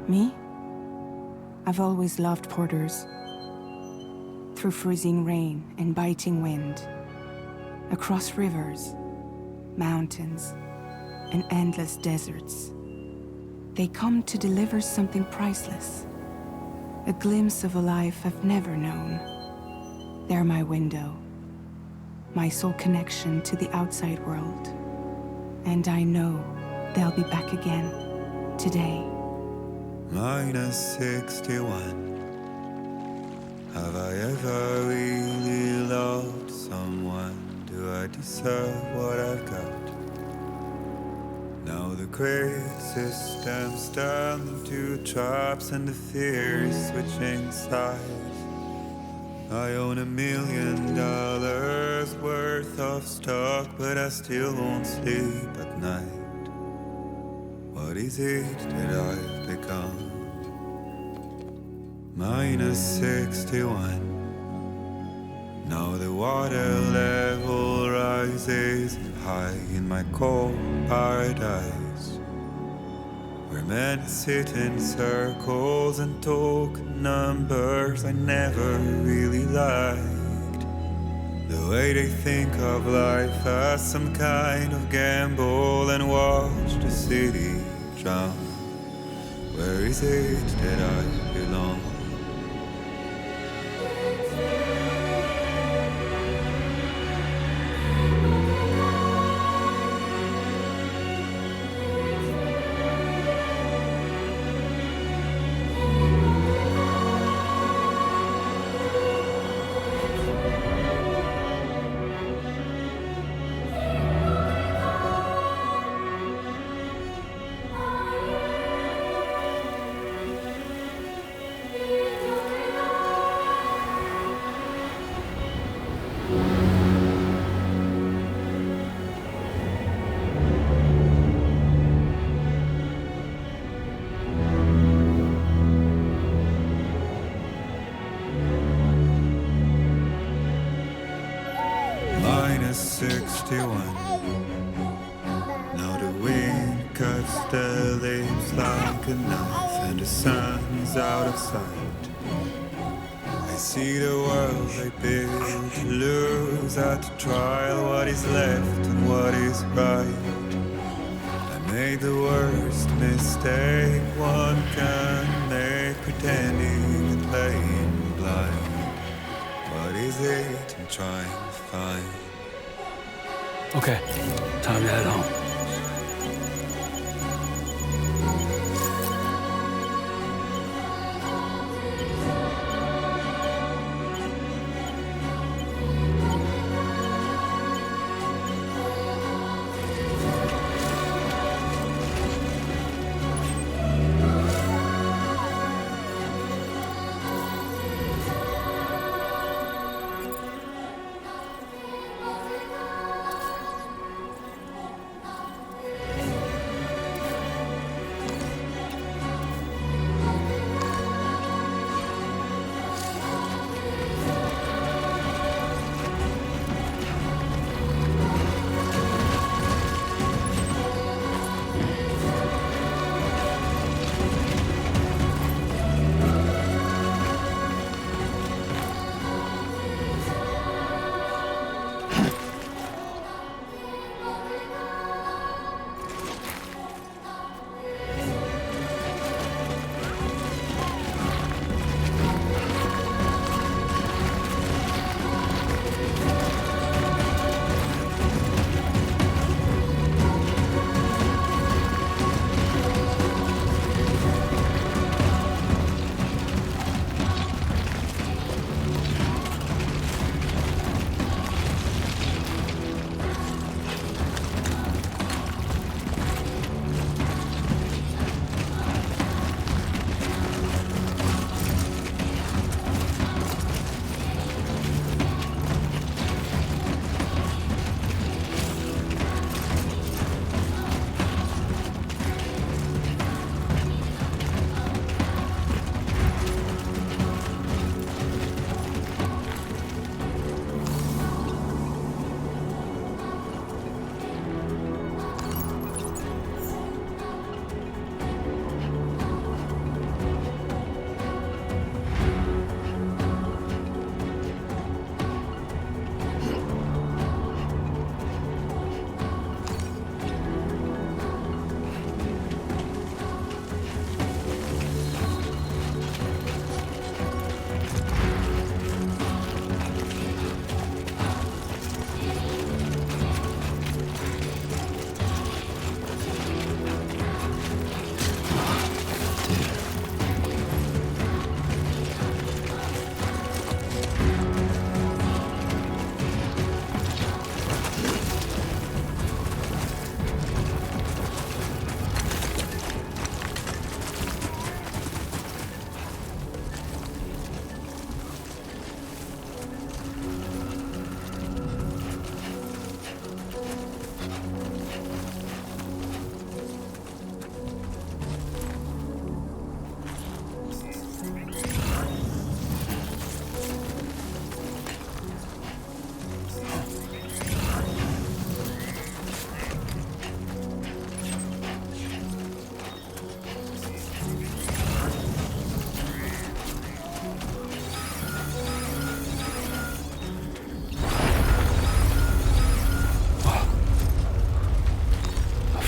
Me? I've always loved porters. Through freezing rain and biting wind, across rivers, mountains, and endless deserts, they come to deliver something priceless, a glimpse of a life I've never known. They're my window, my sole connection to the outside world. And I know they'll be back again, today. -61. Have I ever really loved someone? Do I deserve what I've got? Now the great system's turned into traps and the fears switching sides. I own $1 million worth of stock, but I still won't sleep at night. What is it that I've become? -61. Now the water level rises high in my cold paradise, where men sit in circles and talk numbers I never really liked. The way they think of life as some kind of gamble and watch the city drown. Where is it that I belong? -61. Now the wind cuts the leaves like a knife, and the sun is out of sight. I see the world I built to lose at the trial, what is left and what is right. I made the worst mistake one can make, pretending and playing blind. What is it I'm trying to find? Okay, time to head home.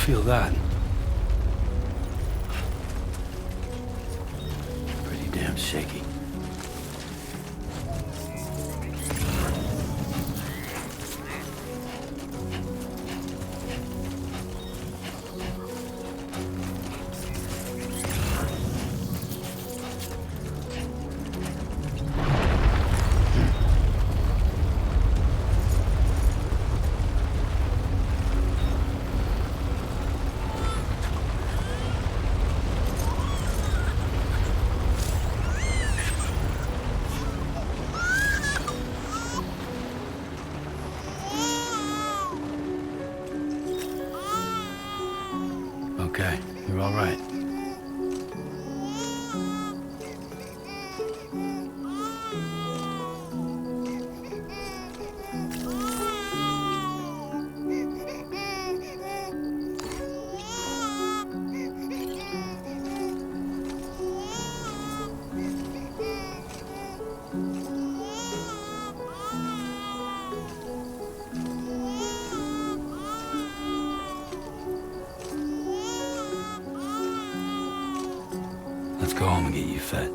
feel that? Pretty damn shaky. Okay, you're all right. Let's go home and get you fed.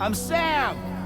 I'm Sam!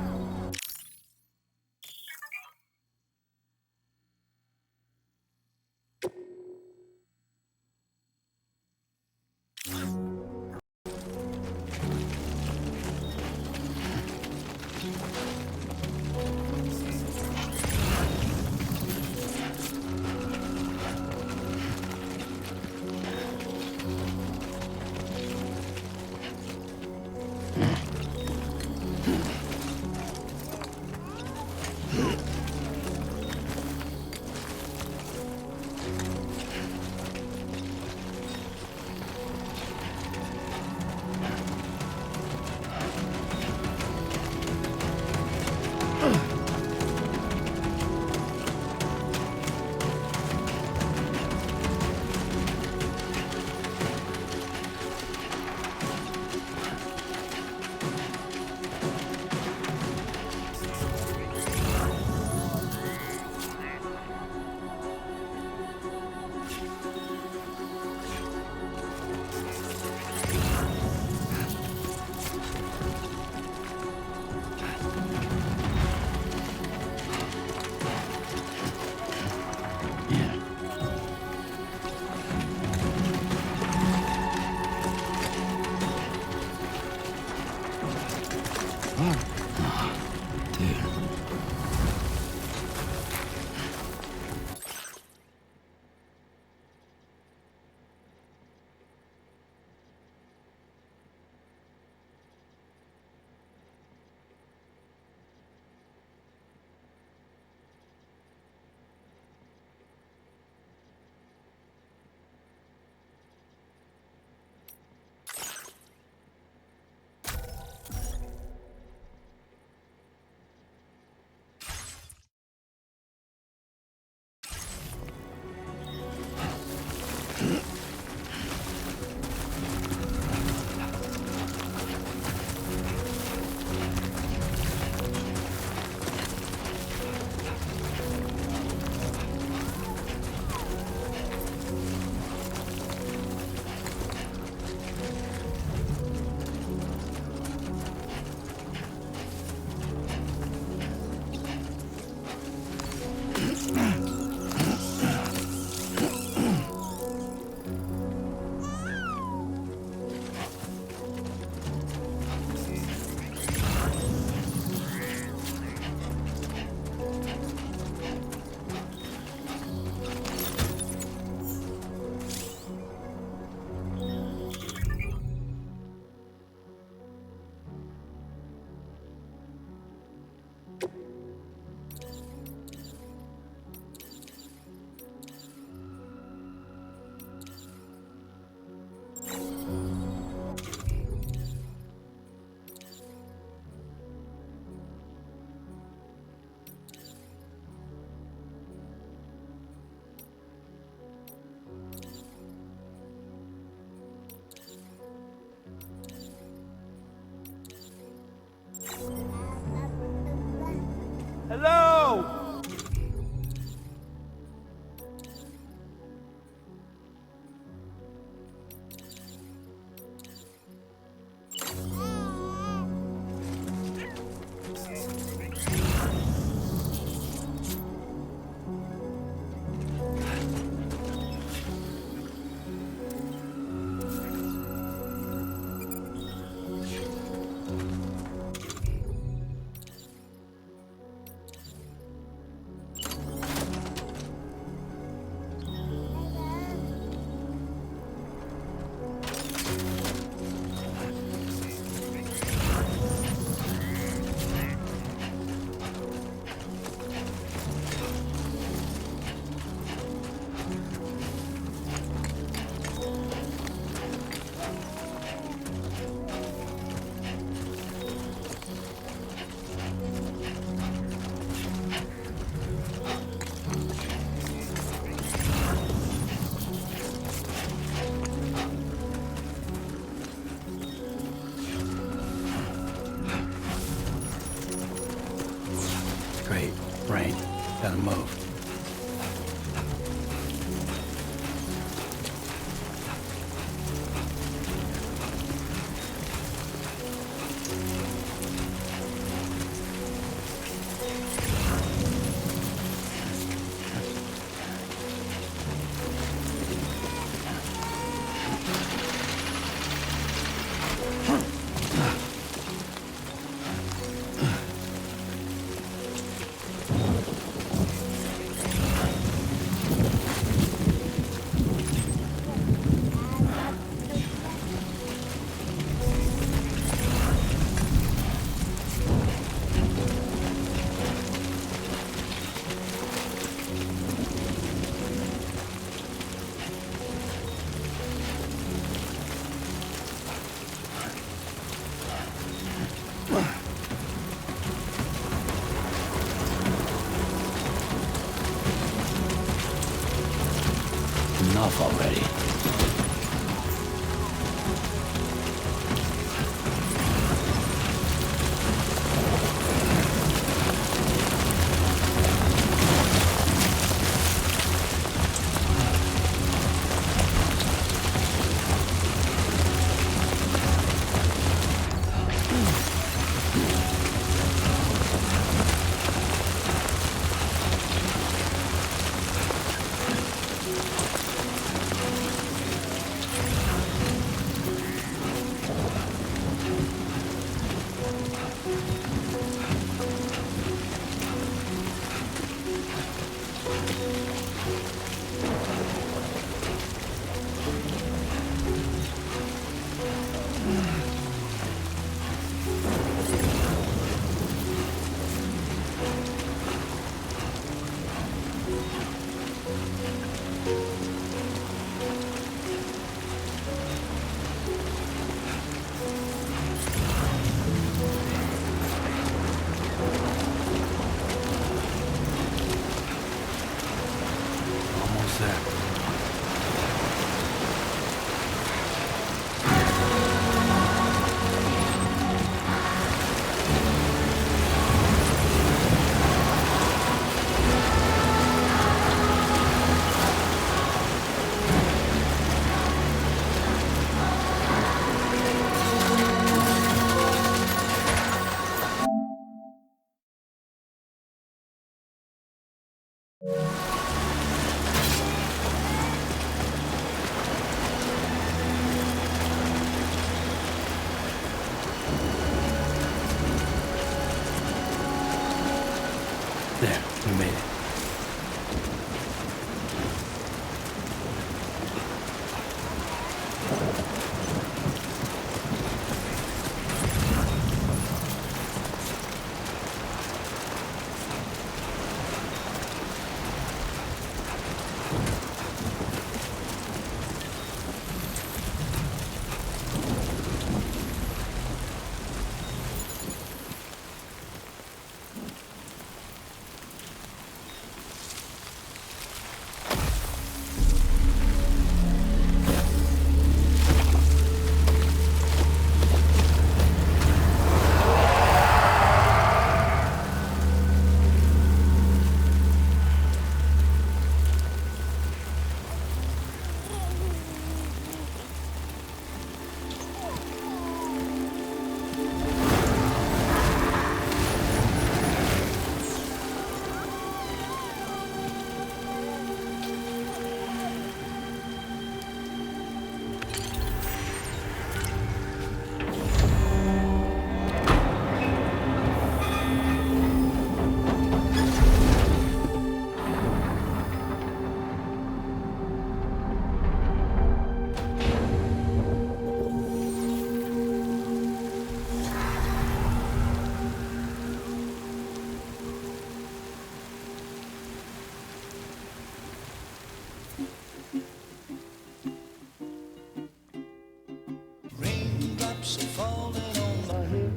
falling on my head.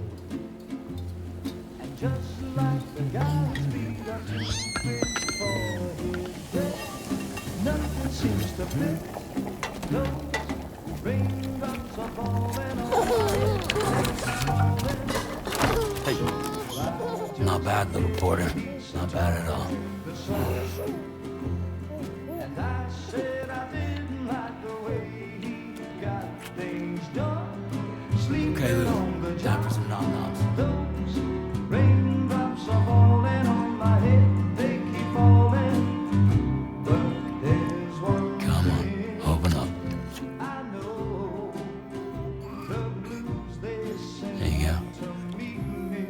And just like the guy's feet are too big for his head, nothing seems to fit. Those raindrops are falling on my head. Hey, not bad, little porter. Not bad at all. And I said I didn't like the way he got things done. Okay, Sleeping Lou. on the Time job. for some nom-noms. Those raindrops are falling on my head. They keep falling. But there's one Come on, thing open up. I know. The blues they sing There you go. to meet me.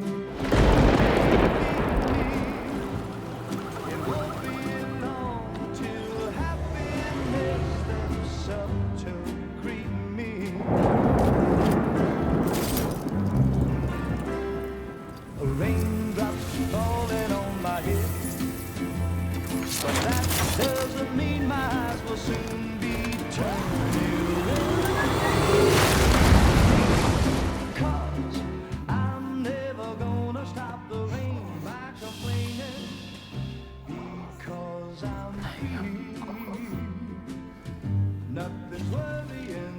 It won't be long till happiness steps up to greet me. Raindrops falling on my head, but that doesn't mean my eyes will soon be turned to red. 'Cause I'm never gonna stop the rain by complaining, because I'm free. Nothing's worrying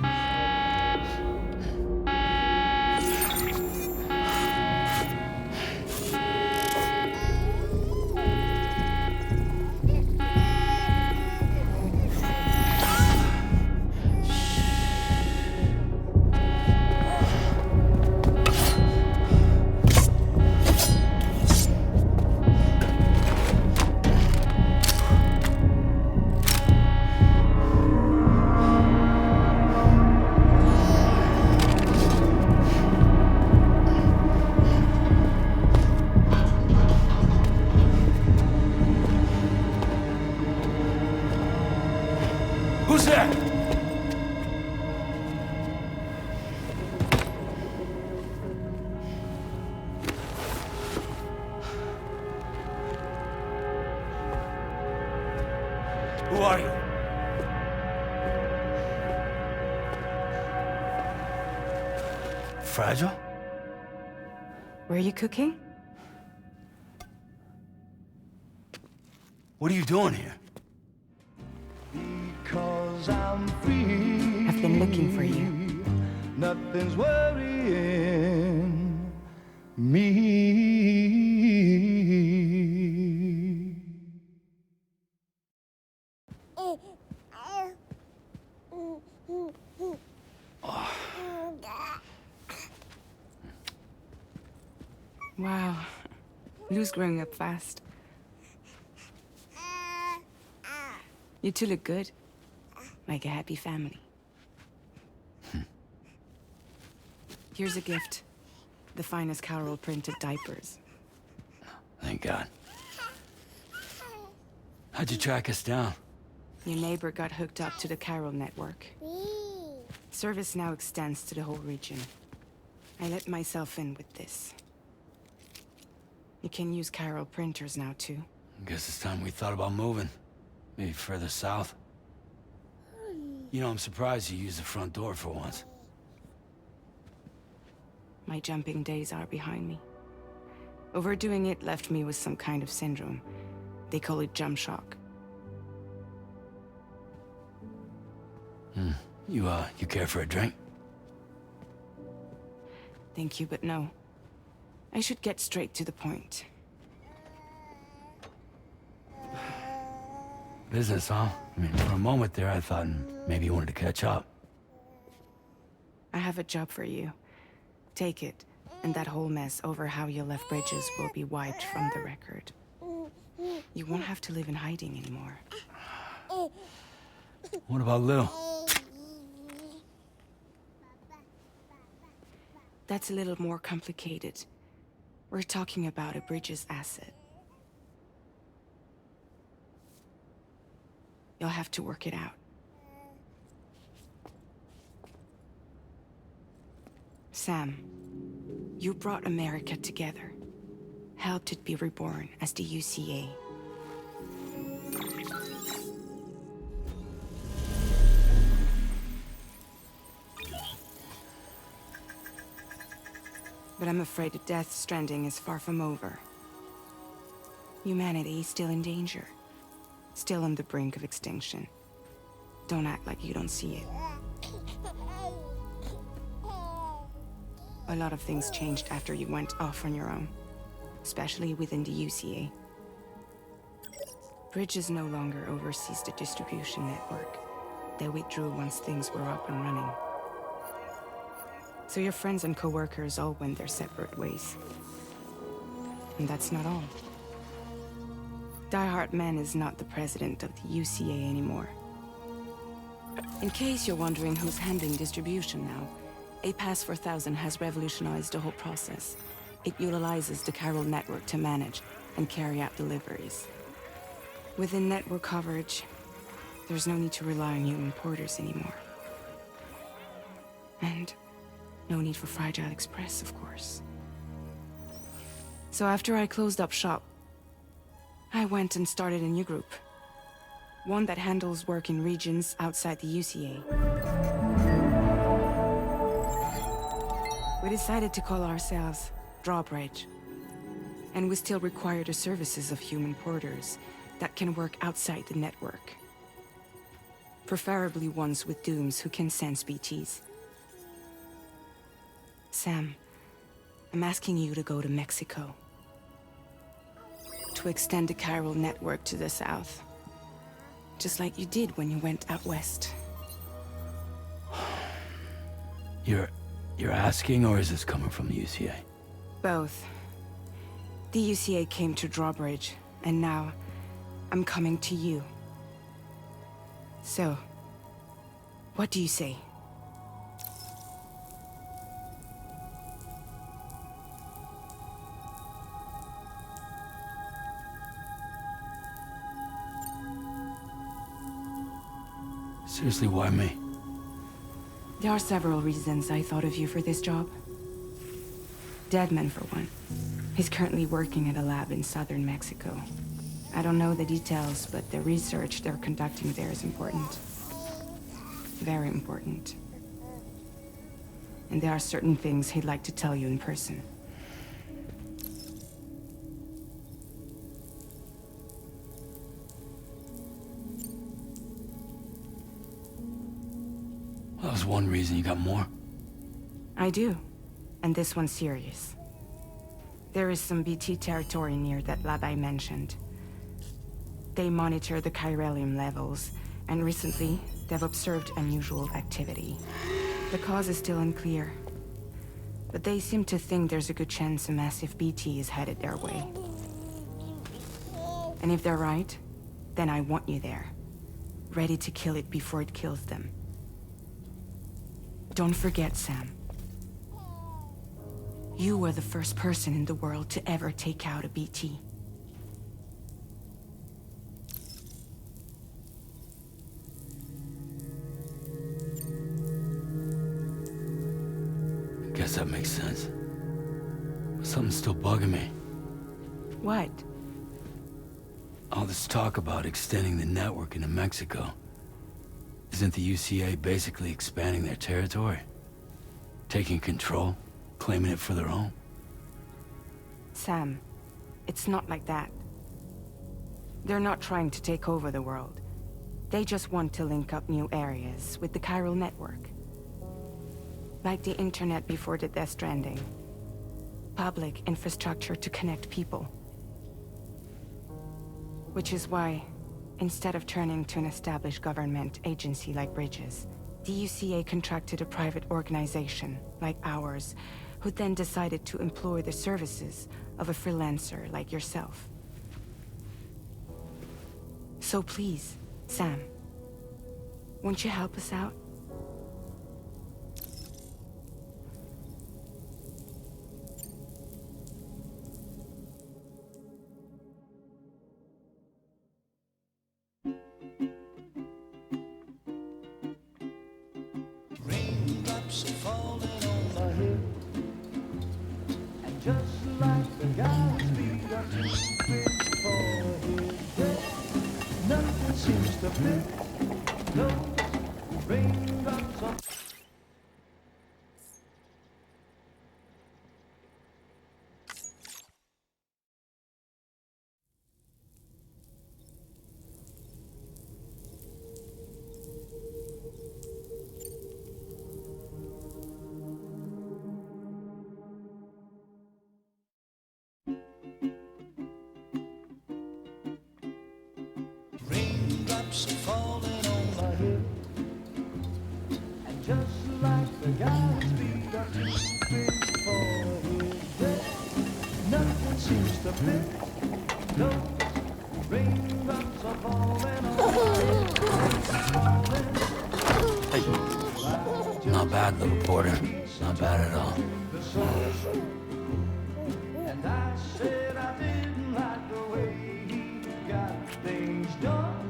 me. Who's there? Who are you? Fragile? Were you cooking? What are you doing here? Because I'm free. I've been looking for you. Nothing's worrying me. Wow. Lou's growing up fast. You two look good. Like a happy family. Here's a gift. The finest Carol printed diapers. Thank God. How'd you track us down? Your neighbor got hooked up to the Carol network. Service now extends to the whole region. I let myself in with this. You can use Carol printers now too. Guess it's time we thought about moving. Maybe further south. You know, I'm surprised you used the front door for once. My jumping days are behind me. Overdoing it left me with some kind of syndrome. They call it jump shock. You care for a drink? Thank you, but no. I should get straight to the point. Business, huh? I mean, for a moment there, I thought maybe you wanted to catch up. I have a job for you. Take it, and that whole mess over how you left bridges will be wiped from the record. You won't have to live in hiding anymore. What about Lou? That's a little more complicated. We're talking about a bridges asset. You'll have to work it out. Sam, you brought America together. Helped it be reborn as the UCA. But I'm afraid that Death Stranding is far from over. Humanity is still in danger. Still on the brink of extinction. Don't act like you don't see it. A lot of things changed after you went off on your own. Especially within the UCA. Bridges no longer oversees the distribution network. They withdrew once things were up and running. So your friends and co-workers all went their separate ways. And that's not all. Die Hard Man is not the president of the UCA anymore. In case you're wondering who's handling distribution now, A Pass 4000 has revolutionized the whole process. It utilizes the chiral network to manage and carry out deliveries. Within network coverage, there's no need to rely on human porters anymore. And no need for Fragile Express, of course. So after I closed up shop, I went and started a new group. One that handles work in regions outside the UCA. We decided to call ourselves Drawbridge. And we still require the services of human porters that can work outside the network. Preferably ones with dooms who can sense BTs. Sam, I'm asking you to go to Mexico. To extend the chiral network to the south. Just like you did when you went out west. You're asking, or is this coming from the UCA? Both. The UCA came to Drawbridge, and now I'm coming to you. So, what do you say? Seriously, why me? There are several reasons I thought of you for this job. Deadman, for one. He's currently working at a lab in southern Mexico. I don't know the details, but the research they're conducting there is important. Very important. And there are certain things he'd like to tell you in person. That was one reason. You got more? I do. And this one's serious. There is some BT territory near that lab I mentioned. They monitor the chiralium levels, and recently, they've observed unusual activity. The cause is still unclear, but they seem to think there's a good chance a massive BT is headed their way. And if they're right, then I want you there, ready to kill it before it kills them. Don't forget, Sam. You were the first person in the world to ever take out a BT. Guess that makes sense. But something's still bugging me. What? All this talk about extending the network into Mexico. Isn't the UCA basically expanding their territory? Taking control? Claiming it for their own? Sam, it's not like that. They're not trying to take over the world. They just want to link up new areas with the chiral network. Like the internet before the Death Stranding. Public infrastructure to connect people. Which is why, instead of turning to an established government agency like Bridges, the UCA contracted a private organization, like ours, who then decided to employ the services of a freelancer like yourself. So please, Sam, won't you help us out? Raindrops are falling on my head, and just like the guy's feet are moving for his head, nothing seems to fit. Those raindrops on just like the guy's feet are moving for his day. Nothing seems to fit. No raindrops are falling on my head. Hey. Not bad, little porter. Not bad at all. And I said I didn't like the way he got things done.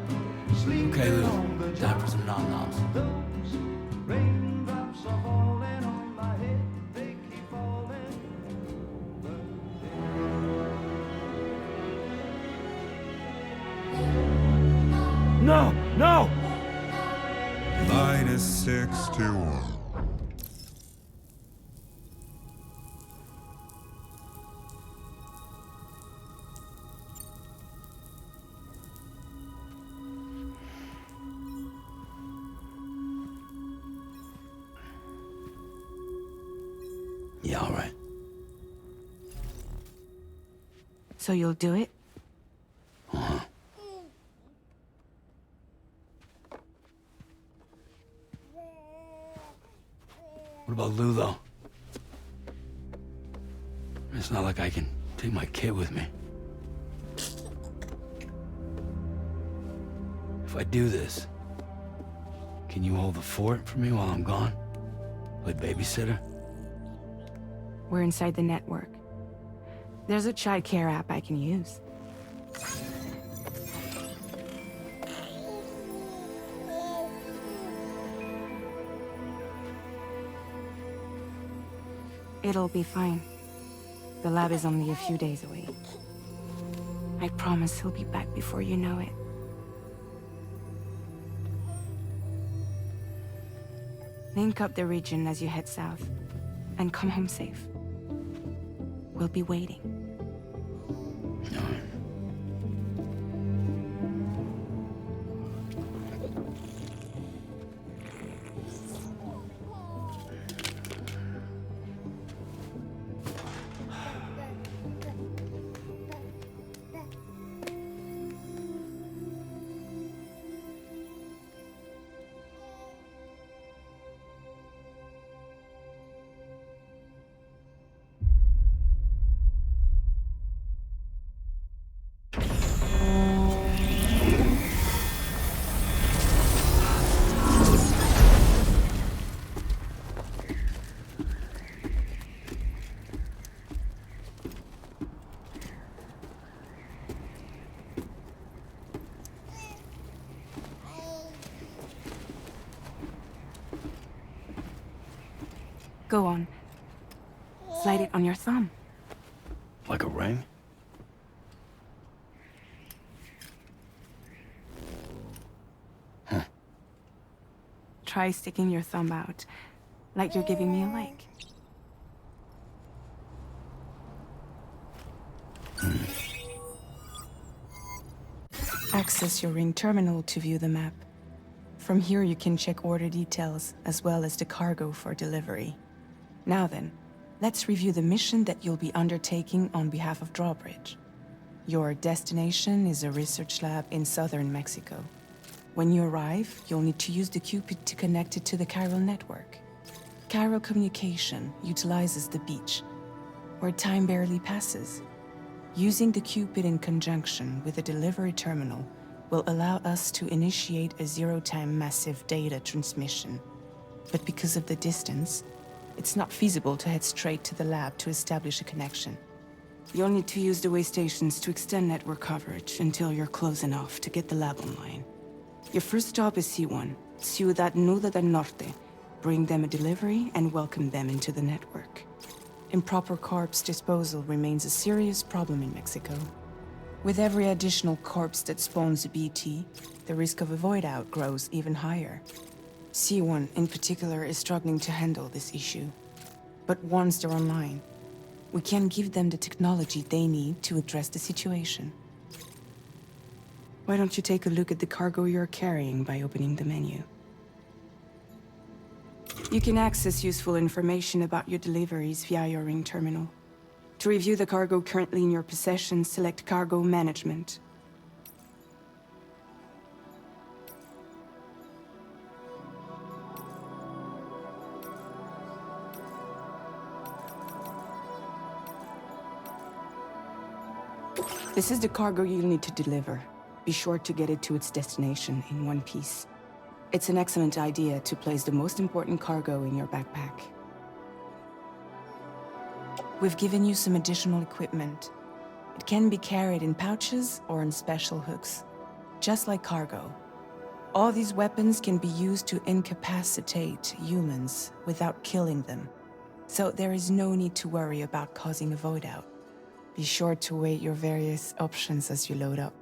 Okay, Lou. Time for some nom-noms. Those raindrops are falling on my head. They keep falling. No! No! -61. Yeah, all right. So you'll do it? Uh-huh. What about Lou, though? It's not like I can take my kid with me. If I do this, can you hold the fort for me while I'm gone? Play babysitter? We're inside the network. There's a child care app I can use. It'll be fine. The lab is only a few days away. I promise he'll be back before you know it. Link up the region as you head south, and come home safe. We'll be waiting. All right. Go on. Slide it on your thumb. Like a ring? Huh. Try sticking your thumb out, like you're giving me a like. Access your Ring terminal to view the map. From here you can check order details, as well as the cargo for delivery. Now then, let's review the mission that you'll be undertaking on behalf of Drawbridge. Your destination is a research lab in southern Mexico. When you arrive, you'll need to use the Cupid to connect it to the chiral network. Chiral communication utilizes the beach, where time barely passes. Using the Cupid in conjunction with a delivery terminal will allow us to initiate a zero-time massive data transmission. But because of the distance, it's not feasible to head straight to the lab to establish a connection. You'll need to use the way stations to extend network coverage until you're close enough to get the lab online. Your first stop is C1, Ciudad Nuda del Norte. Bring them a delivery and welcome them into the network. Improper corpse disposal remains a serious problem in Mexico. With every additional corpse that spawns a BT, the risk of a void out grows even higher. C1 in particular is struggling to handle this issue. But once they're online, we can give them the technology they need to address the situation. Why don't you take a look at the cargo you're carrying by opening the menu? You can access useful information about your deliveries via your Ring terminal. To review the cargo currently in your possession, select Cargo Management. This is the cargo you'll need to deliver. Be sure to get it to its destination in one piece. It's an excellent idea to place the most important cargo in your backpack. We've given you some additional equipment. It can be carried in pouches or in special hooks, just like cargo. All these weapons can be used to incapacitate humans without killing them, so there is no need to worry about causing a void out. Be sure to weigh your various options as you load up.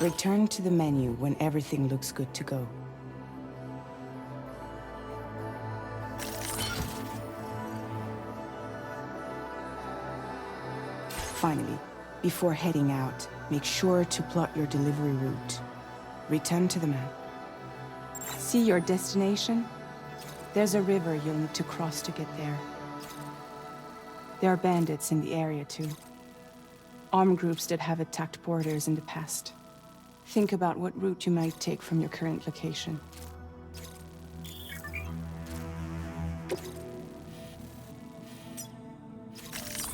Return to the menu when everything looks good to go. Finally, before heading out, make sure to plot your delivery route. Return to the map. See your destination? There's a river you'll need to cross to get there. There are bandits in the area too. Armed groups that have attacked borders in the past. Think about what route you might take from your current location.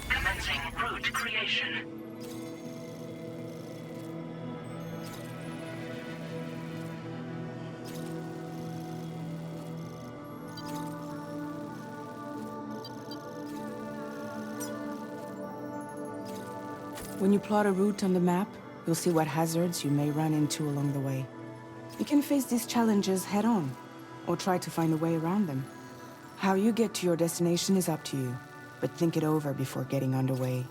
Commencing route creation. When you plot a route on the map, you'll see what hazards you may run into along the way. You can face these challenges head-on, or try to find a way around them. How you get to your destination is up to you, but think it over before getting underway.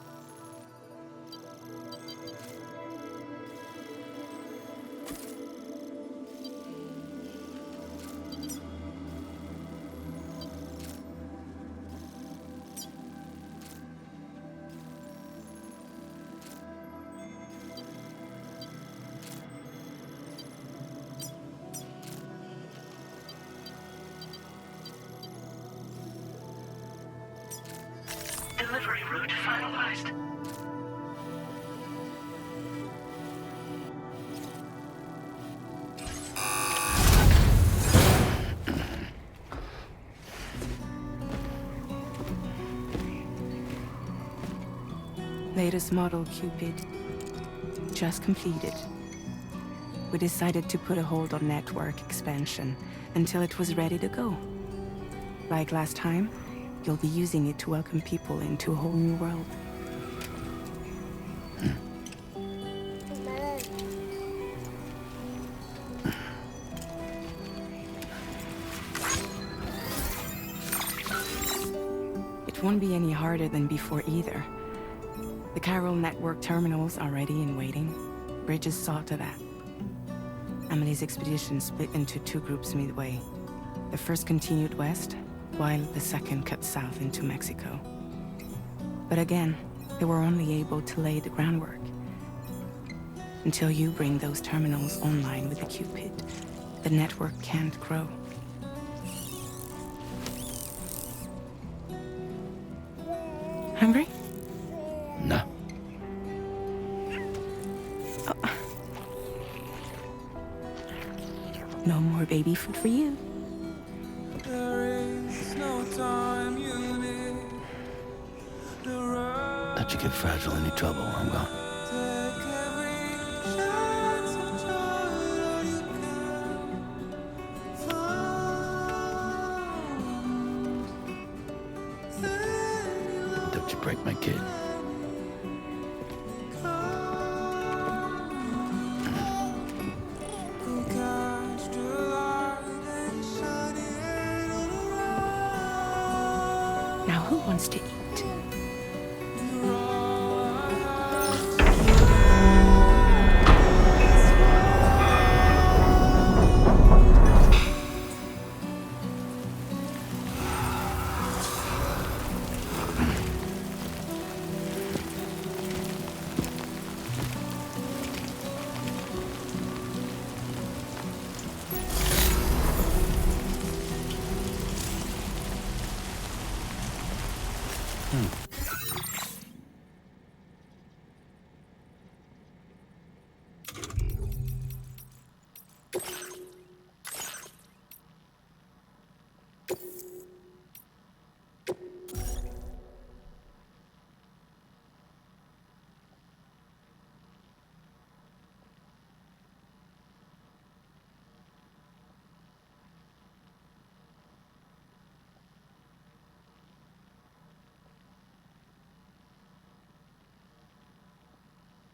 Delivery route finalized. Latest model Cupid. Just completed. We decided to put a hold on network expansion until it was ready to go. Like last time, you'll be using it to welcome people into a whole new world. It won't be any harder than before either. The Chiral network terminals are ready and waiting. Bridges saw to that. Amelie's expedition split into two groups midway. The first continued west, while the second cut south into Mexico. But again, they were only able to lay the groundwork. Until you bring those terminals online with the Cupid, the network can't grow. Hungry? No. Oh. No more baby food for you. Don't you get fragile any trouble while I'm gone. Don't you break my kid. Now who wants to eat?